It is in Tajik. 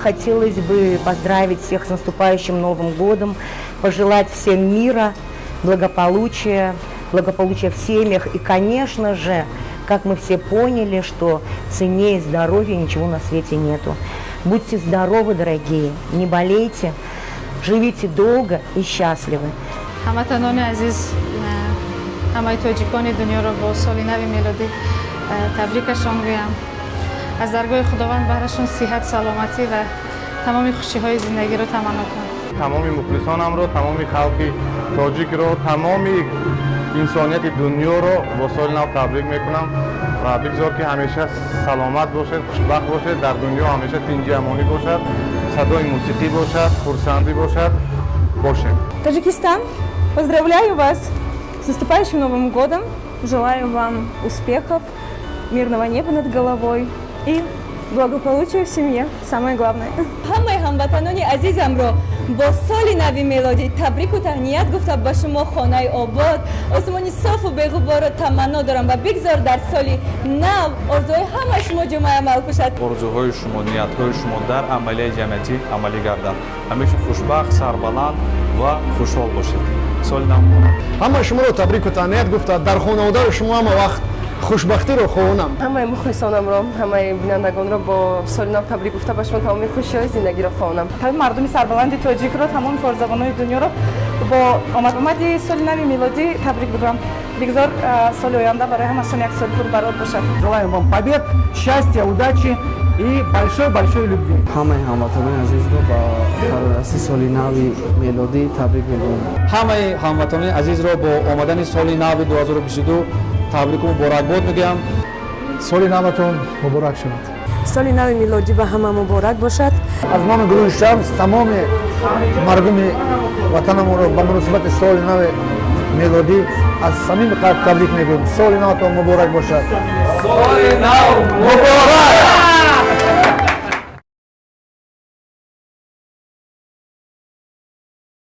Хотелось бы поздравить всех с наступающим Новым годом, пожелать всем мира, благополучия в семьях и, конечно же, как мы все поняли, что ценнее здоровья ничего на свете нету. Будьте здоровы, дорогие, не болейте, живите долго и счастливы. ҳамватанони азиз, ҳамаи тоҷикони дунёро бо соли нави милодӣ табрикашон гӯям. аз даргоҳи худованд баҳрашон сиҳат, саломатӣ ва тамоми хушиҳои зиндагиро таманно кунам. тамоми мухлисонамро, тамоми халқи тоҷикро, тамоми инсонияти дунёро бо соли нав табрик мекунам ва бигзор ки ҳамеша саломат бошед, хушбахт бошед, дар дунё ҳамеша тинҷи амонӣ бошад, садои мусиқӣ бошад, хурсандӣ бошад. Таджикистан, поздравляю вас с наступающим Новым годом. Желаю вам успехов, мирного неба над головой и благополучия в семье. Самое главное. ҳамаи ҳамватанони азизамро бо соли нави мелодӣ табрику таҳният гуфта ба шумо хонаи обод, осмони софу беғуборо таманно дорам ва бигзор дар соли нав орзуҳои ҳамаи шумо ҷомаи амал кушад. орзуҳои шумо, ниятҳои шумо дар амалияи ҷамъиятӣ амалӣ гардад. ҳамеша хушбахт, сарбаланд ва хушҳол бошед. соли нав муборак. ҳама шуморо табрику таҳният гуфта дар хонаводари шумо ҳама вақт хушбахтиро хоҳонам. ҳамаи мухлисонамро, ҳамаи бинандагонро бо соли нав табрик гуфта ба шумо тамоми хушиҳои зиндагиро хоҳонам. Тамоми мардуми сарбаланди тоҷикро, тамоми форзабонони дунёро бо омадомади соли нави милодӣ табрик гӯям. Бигзор соли оянда барои ҳамашон як соли пурбарод бошад. Желаем вам побед, счастья, удачи и большой-большой любви. ҳамаи ҳамватанони азизро ба фарораси соли нави мелодӣ табрик мегӯям. ҳамаи ҳамватанони азизро бо омадани соли нави 2022 табрику муборакбод мегӯям. соли наватон муборак шавад. Соли нави милодӣ ба ҳама муборак бошад. аз номи гурӯҳи шамс тамоми мардуми ватанамонро ба муносибати соли нави мелодӣ аз самими қалб табрик мегӯям. соли наватон муборак бошад. соли нав муборак!